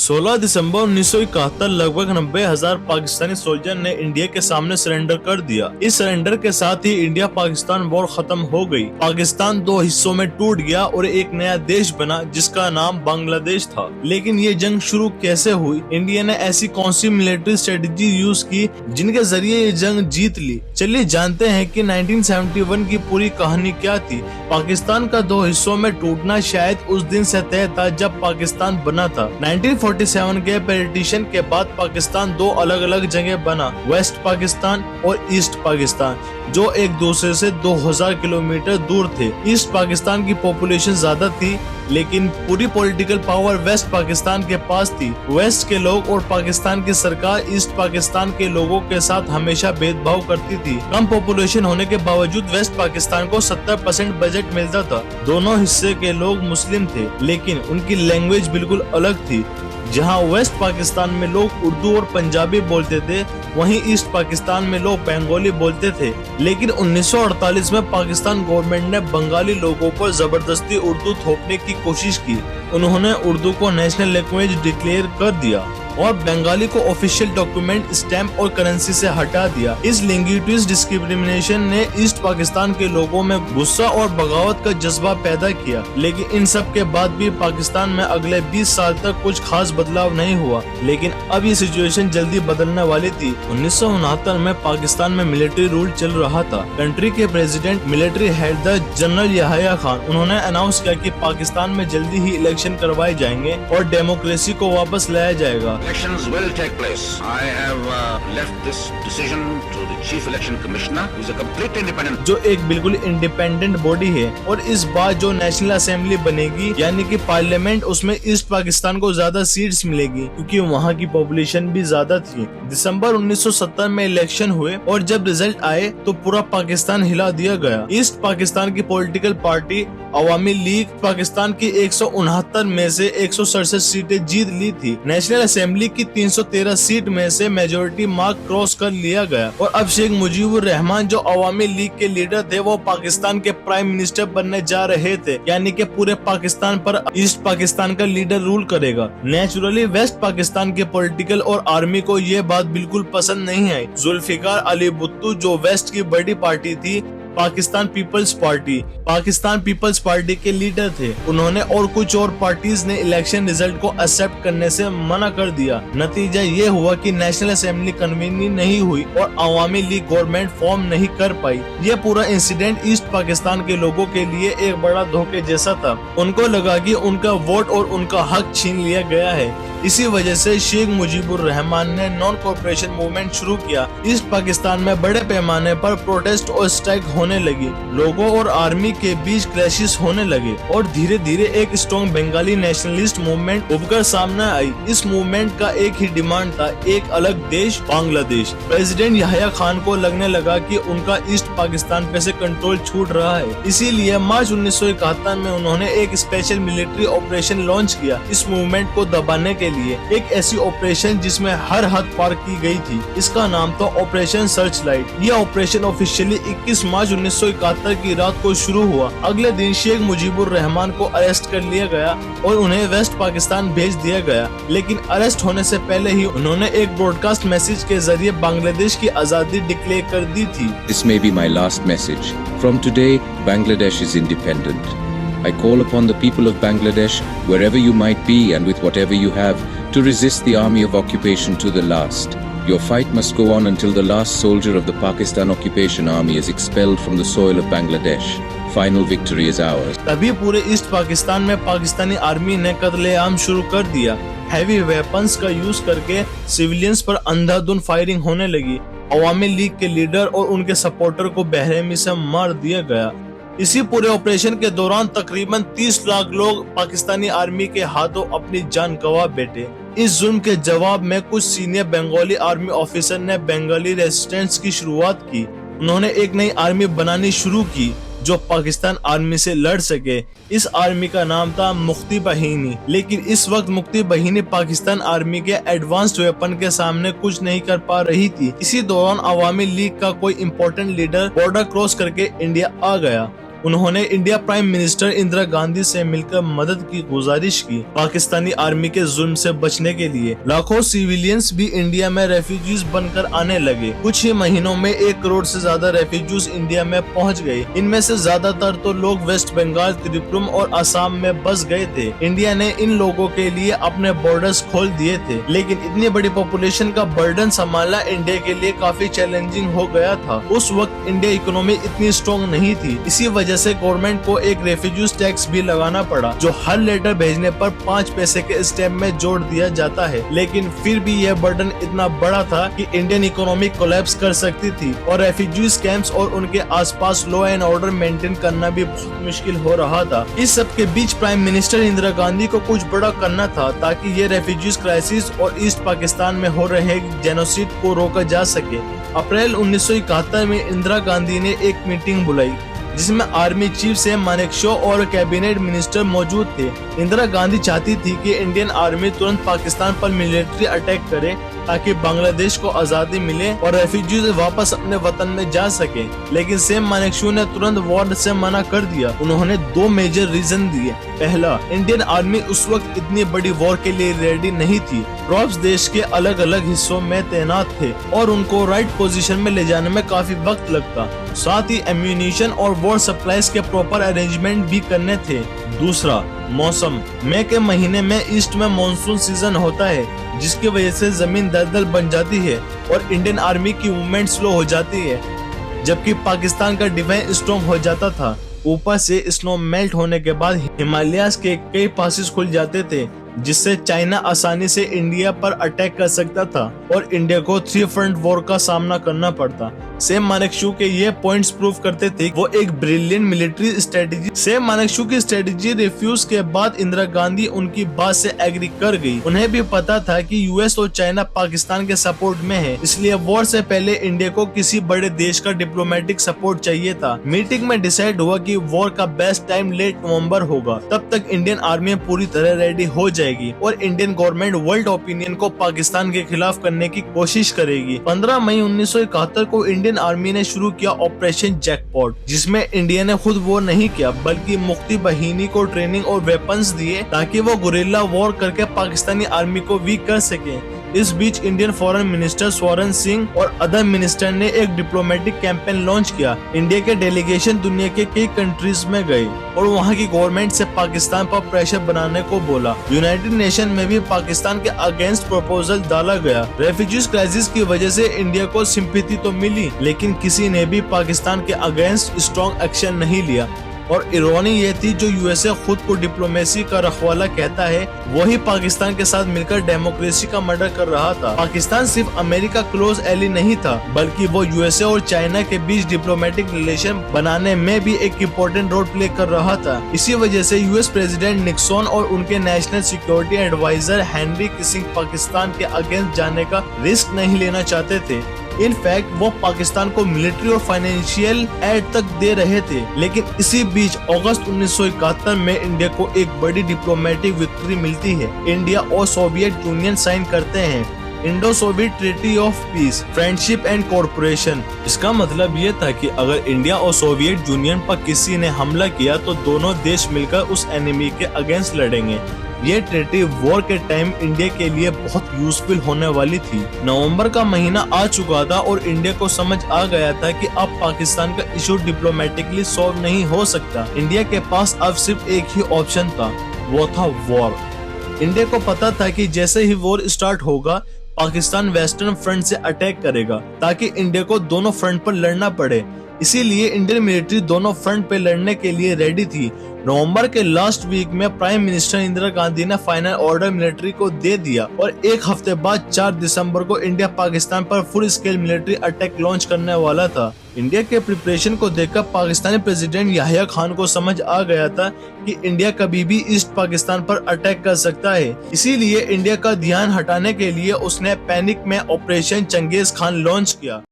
16 दिसंबर 1971 लगभग 90,000 पाकिस्तानी सोल्जर ने इंडिया के सामने सरेंडर कर दिया। इस सरेंडर के साथ ही इंडिया पाकिस्तान वॉर खत्म हो गई। पाकिस्तान दो हिस्सों में टूट गया और एक नया देश बना जिसका नाम बांग्लादेश था। लेकिन ये जंग शुरू कैसे हुई? इंडिया ने ऐसी कौन सी मिलिट्री स्ट्रेटेजी यूज की जिनके जरिए ये जंग जीत ली? चलिए जानते हैं कि 1971 की पूरी कहानी क्या थी। पाकिस्तान का दो हिस्सों में टूटना शायद उस दिन से तय था जब पाकिस्तान बना था। 1947 के पार्टीशन के बाद पाकिस्तान दो अलग अलग जगह बना, वेस्ट पाकिस्तान और ईस्ट पाकिस्तान, जो एक दूसरे से 2000 किलोमीटर दूर थे। ईस्ट पाकिस्तान की पॉपुलेशन ज्यादा थी लेकिन पूरी पॉलिटिकल पावर वेस्ट पाकिस्तान के पास थी। वेस्ट के लोग और पाकिस्तान की सरकार ईस्ट पाकिस्तान के लोगों के साथ हमेशा भेदभाव करती थी। कम पॉपुलेशन होने के बावजूद वेस्ट पाकिस्तान को 70% बजट मिलता था। दोनों हिस्से के लोग मुस्लिम थे लेकिन उनकी लैंग्वेज बिल्कुल अलग थी। जहां वेस्ट पाकिस्तान में लोग उर्दू और पंजाबी बोलते थे, वहीं ईस्ट पाकिस्तान में लोग बंगाली बोलते थे। लेकिन 1948 में पाकिस्तान गवर्नमेंट ने बंगाली लोगों पर जबरदस्ती उर्दू थोपने की कोशिश की। उन्होंने उर्दू को नेशनल लैंग्वेज डिक्लेयर कर दिया और बंगाली को ऑफिशियल डॉक्यूमेंट, स्टैम्प और करेंसी से हटा दिया। इस लिंग्विस्टिक डिस्क्रिमिनेशन ने ईस्ट पाकिस्तान के लोगों में गुस्सा और बगावत का जज्बा पैदा किया। लेकिन इन सब के बाद भी पाकिस्तान में अगले 20 साल तक कुछ खास बदलाव नहीं हुआ। लेकिन अब ये सिचुएशन जल्दी बदलने वाली थी। 1969 में पाकिस्तान में मिलिट्री रूल चल रहा था। कंट्री के president military head general Yahya Khan, उन्होंने अनाउंस किया कि पाकिस्तान में जल्दी ही इलेक्शन करवाए जाएंगे और डेमोक्रेसी को वापस लाया जाएगा। Elections will take place. I have left this decision to the Chief Election Commissioner, who is a completely independent. जो एक बिल्कुल इंडिपेंडेंट बॉडी है और इस बार जो नेशनल असेंबली बनेगी यानी कि पार्लियामेंट, उसमें ईस्ट पाकिस्तान को ज्यादा सीट्स मिलेगी क्योंकि वहाँ की पॉपुलेशन भी ज्यादा थी। दिसंबर 1970 में इलेक्शन हुए और जब रिजल्ट आए तो पूरा पाकिस्तान हिला दिया गया। ईस्ट पाकिस्तान की पॉलिटिकल पार्टी अवामी लीग पाकिस्तान की 169 में से 167 सीटें जीत ली थी। नेशनल असेंबली की 313 सीट में से मेजोरिटी मार्क क्रॉस कर लिया गया और अब शेख मुजीबुर रहमान जो अवामी लीग के लीडर थे वो पाकिस्तान के प्राइम मिनिस्टर बनने जा रहे थे। यानी कि पूरे पाकिस्तान पर ईस्ट पाकिस्तान का लीडर रूल करेगा। नेचुरली वेस्ट पाकिस्तान के पॉलिटिकल और आर्मी को ये बात बिल्कुल पसंद नहीं आई। जुल्फिकार अली भुट्टो जो वेस्ट की बड़ी पार्टी थी, पाकिस्तान पीपल्स पार्टी के लीडर थे, उन्होंने और कुछ और पार्टीज ने इलेक्शन रिजल्ट को एक्सेप्ट करने से मना कर दिया। नतीजा ये हुआ कि नेशनल असेंबली कन्वीनिंग नहीं हुई और अवामी लीग गवर्नमेंट फॉर्म नहीं कर पाई। ये पूरा इंसिडेंट ईस्ट पाकिस्तान के लोगों के लिए एक बड़ा धोखे जैसा था। उनको लगा कि उनका वोट और उनका हक छीन लिया गया है। इसी वजह से शेख मुजीबुर रहमान ने नॉन कॉर्पोरेशन मूवमेंट शुरू किया। ईस्ट पाकिस्तान में बड़े पैमाने पर प्रोटेस्ट और स्ट्राइक होने लगी। लोगों और आर्मी के बीच क्लैशेस होने लगे और धीरे धीरे एक स्ट्रॉन्ग बंगाली नेशनलिस्ट मूवमेंट उभर सामने आई। इस मूवमेंट का एक ही डिमांड था, एक अलग देश बांग्लादेश। प्रेसिडेंट याहिया खान को लगने लगा कि उनका ईस्ट पाकिस्तान पे से कंट्रोल छूट रहा है। इसीलिए मार्च 1971 में उन्होंने एक स्पेशल मिलिट्री ऑपरेशन लॉन्च किया इस मूवमेंट को दबाने के लिए। एक ऐसी ऑपरेशन जिसमें हर हद पार की गई थी। इसका नाम था ऑपरेशन सर्च लाइट। यह ऑपरेशन ऑफिशियली 21 मार्च 1971 की रात को शुरू हुआ। अगले दिन शेख मुजीबुर रहमान को अरेस्ट कर लिया गया और उन्हें वेस्ट पाकिस्तान भेज दिया गया। लेकिन अरेस्ट होने से पहले ही उन्होंने एक ब्रॉडकास्ट मैसेज के जरिए बांग्लादेश की आजादी डिक्लेयर कर दी थी। This may be my last message. From today, Bangladesh is independent. I call upon the people of Bangladesh, wherever you might be and with whatever you have, to resist the army of occupation to the last. Your fight must go on until the last soldier of the Pakistan occupation army is expelled from the soil of Bangladesh. Final victory is ours. तभी पूरे east Pakistan में Pakistani army ने कत्लेआम शुरू कर दिया। Heavy weapons का use करके civilians पर अंधाधुंध फायरिंग होने लगी। अवामी लीग के लीडर और उनके सपोर्टर को बेरहमी से मार दिया गया। इसी पूरे ऑपरेशन के दौरान तकरीबन 30 लाख लोग पाकिस्तानी आर्मी के हाथों अपनी जान गंवा बैठे। इस जुल्म के जवाब में कुछ सीनियर बंगाली आर्मी ऑफिसर ने बंगाली रेजिस्टेंस की शुरुआत की। उन्होंने एक नई आर्मी बनानी शुरू की जो पाकिस्तान आर्मी से लड़ सके। इस आर्मी का नाम था मुक्ति बाहिनी। लेकिन इस वक्त मुक्ति बाहिनी पाकिस्तान आर्मी के एडवांस्ड वेपन के सामने कुछ नहीं कर पा रही थी। इसी दौरान अवामी लीग का कोई इम्पोर्टेंट लीडर बॉर्डर क्रॉस करके इंडिया आ गया उन्होंने India prime minister Indira Gandhi से मिलकर मदद की गुजारिश की। पाकिस्तानी आर्मी के जुल्म से बचने के लिए लाखों सिविलियंस भी इंडिया में रेफ्यूजीज बनकर आने लगे। कुछ ही महीनों में 1 करोड़ से ज्यादा रेफ्यूजीज इंडिया में पहुंच गए। इनमें से ज्यादातर तो लोग वेस्ट बंगाल, त्रिपुरा और असम में बस गए थे। इंडिया ने इन लोगों के लिए अपने बॉर्डर्स खोल दिए थे, लेकिन इतनी बड़ी पॉपुलेशन का बर्डन संभालना इंडिया के लिए काफी चैलेंजिंग हो गया था। उस वक्त इंडिया इकोनॉमी इतनी स्ट्रॉन्ग नहीं थी, इसी वजह से गवर्नमेंट को एक रेफ्यूजीज टैक्स भी लगाना पड़ा, जो हर लेटर भेजने पर 5 पैसे के स्टैम्प में जोड़ दिया जाता है। लेकिन फिर भी यह बर्डन इतना बड़ा था कि इंडियन इकोनॉमी कोलैप्स कर सकती थी और रेफ्यूजीज कैंप्स और उनके आसपास लॉ एंड ऑर्डर मेंटेन करना भी बहुत मुश्किल हो रहा था। इस सब के बीच प्राइम मिनिस्टर इंदिरा गांधी को कुछ बड़ा करना था ताकि ये रेफ्यूजीज क्राइसिस और ईस्ट पाकिस्तान में हो रहे जेनोसाइड को रोका जा सके। अप्रैल 1971 में इंदिरा गांधी ने एक मीटिंग बुलाई जिसमें आर्मी चीफ सैम मानेकशॉ और कैबिनेट मिनिस्टर मौजूद थे। इंदिरा गांधी चाहती थी कि इंडियन आर्मी तुरंत पाकिस्तान पर मिलिट्री अटैक करे ताकि बांग्लादेश को आजादी मिले और रेफ्यूजीज वापस अपने वतन में जा सके, लेकिन सैम मानेकशॉ ने तुरंत वॉर से मना कर दिया। उन्होंने 2 मेजर रीजन दिए। पहला, इंडियन आर्मी उस वक्त इतनी बड़ी वॉर के लिए रेडी नहीं थी। ट्रूप्स देश के अलग अलग हिस्सों में तैनात थे और उनको राइट पोजीशन में ले जाने में काफी वक्त लगता। साथ ही एम्यूनिशन और वॉर सप्लाईज के प्रॉपर अरेंजमेंट भी करने थे। दूसरा, मौसम। मई के महीने में ईस्ट में मॉनसून सीजन होता है, जिसकी वजह से जमीन दलदल बन जाती है और इंडियन आर्मी की मूवमेंट स्लो हो जाती है, जबकि पाकिस्तान का डिफेंस स्ट्रॉन्ग हो जाता था। ऊपर से स्नो मेल्ट होने के बाद हिमालयाज के कई पासेस खुल जाते थे, जिससे चाइना आसानी से इंडिया पर अटैक कर सकता था और इंडिया को 3 फ्रंट वॉर का सामना करना पड़ता। सैम मानेकशॉ के ये पॉइंट्स प्रूव करते थे वो एक brilliant military strategy. Sam Manekshaw की स्ट्रेटेजी रिफ्यूज के बाद इंदिरा गांधी उनकी बात से एग्री कर गई। उन्हें भी पता था कि यूएस और चाइना पाकिस्तान के सपोर्ट में है, इसलिए वॉर से पहले इंडिया को किसी बड़े देश का डिप्लोमेटिक सपोर्ट चाहिए था। मीटिंग में डिसाइड हुआ कि वॉर का बेस्ट टाइम लेट नवंबर होगा, तब तक इंडियन आर्मी पूरी तरह रेडी हो जाएगी और इंडियन गवर्नमेंट वर्ल्ड ओपिनियन को पाकिस्तान के खिलाफ करने की कोशिश करेगी। 15 मई 1971 को इंडियन आर्मी ने शुरू किया ऑपरेशन जैकपॉट, जिसमें इंडिया ने खुद वॉर नहीं किया बल्कि मुक्ति बाहिनी को ट्रेनिंग और वेपन्स दिए ताकि वो गुरिल्ला वॉर करके पाकिस्तानी आर्मी को वीक कर सके। इस बीच Indian foreign minister Swaran Singh और अदर मिनिस्टर ने एक डिप्लोमेटिक कैंपेन लॉन्च किया। इंडिया के डेलीगेशन दुनिया के कई कंट्रीज में गए और वहां की गवर्नमेंट से पाकिस्तान पर प्रेशर बनाने को बोला। यूनाइटेड नेशन में भी पाकिस्तान के अगेंस्ट प्रपोजल डाला गया। रेफ्यूजीज क्राइसिस की वजह से इंडिया को सिंपैथी तो मिली, लेकिन किसी ने भी पाकिस्तान के अगेंस्ट स्ट्रॉन्ग एक्शन नहीं लिया। और इरोनी ये थी, जो यूएसए खुद को डिप्लोमेसी का रखवाला कहता है, वही पाकिस्तान के साथ मिलकर डेमोक्रेसी का मर्डर कर रहा था। पाकिस्तान सिर्फ अमेरिका क्लोज एली नहीं था, बल्कि वो यूएसए और चाइना के बीच डिप्लोमेटिक रिलेशन बनाने में भी एक इम्पोर्टेंट रोल प्ले कर रहा था। इसी वजह से यूएस प्रेसिडेंट निक्सन और उनके national security adviser Henry Kissinger Pakistan के अगेंस्ट जाने का रिस्क नहीं लेना चाहते थे। इनफैक्ट वो पाकिस्तान को मिलिट्री और फाइनेंशियल एड तक दे रहे थे। लेकिन इसी बीच अगस्त 1971 में इंडिया को एक बड़ी डिप्लोमेटिक विक्ट्री मिलती है। इंडिया और सोवियत यूनियन साइन करते हैं Indo Soviet treaty of peace, friendship and cooperation. इसका मतलब ये था कि अगर इंडिया और सोवियत यूनियन पर किसी ने हमला किया तो दोनों देश मिलकर उस एनिमी के अगेंस्ट लड़ेंगे। ये ट्रीटी वॉर के टाइम इंडिया के लिए बहुत यूजफुल होने वाली थी। नवंबर का महीना आ चुका था और इंडिया को समझ आ गया था कि अब पाकिस्तान का इशू डिप्लोमेटिकली सॉल्व नहीं हो सकता। इंडिया के पास अब सिर्फ एक ही ऑप्शन था, वो था वॉर। इंडिया को पता था कि जैसे ही वॉर स्टार्ट होगा पाकिस्तान वेस्टर्न फ्रंट से अटैक करेगा ताकि इंडिया को दोनों फ्रंट पर लड़ना पड़े। इसीलिए इंडियन मिलिट्री दोनों फ्रंट पे लड़ने के लिए रेडी थी। नवंबर के लास्ट वीक में प्राइम मिनिस्टर इंदिरा गांधी ने फाइनल ऑर्डर मिलिट्री को दे दिया और एक हफ्ते बाद 4 दिसंबर को इंडिया पाकिस्तान पर full scale military attack launch करने वाला था। इंडिया के प्रिपरेशन को देखकर पाकिस्तानी प्रेसिडेंट याहिया खान को समझ आ गया था कि इंडिया कभी भी ईस्ट पाकिस्तान पर अटैक कर सकता है। इसीलिए इंडिया का ध्यान हटाने के लिए उसने पैनिक में ऑपरेशन चंगेज खान लॉन्च किया।